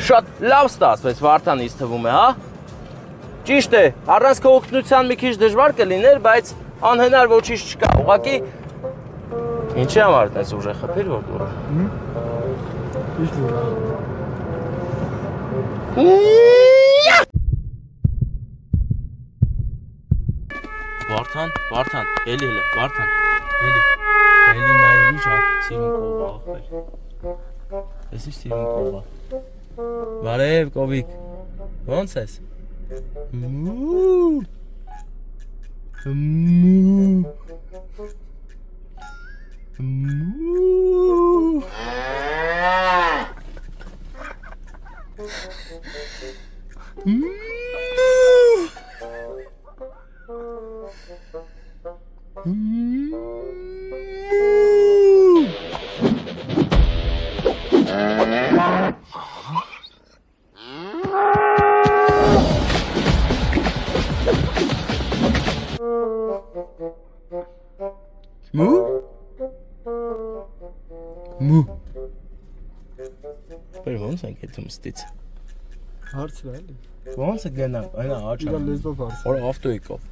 շատ լավ ստացվեց Վարդան ինձ թվում է, հա։ Ճիշտ է, առանց քո օգնության մի քիչ դժվար կլիներ, բայց անհնար ոչինչ չկա։ Ուղղակի ինչի համար այդպես ուժեղ խփիր որ դուրը։ Ճիշտ է։ Վարդան, էլի, Վարդան, էլի նայելի շատ սիրուն կողա ախպեր։ Ես ինչ սիրուն կողա։ Բարև, կովիկ, ոնց ես։ Բեր ոնց ենք հետում ստից։ Հարցր է էլի։ Ոնց է գնամ, այնա աչա։ Իրա լեզվով հարց։ Որ ավտոյիկով։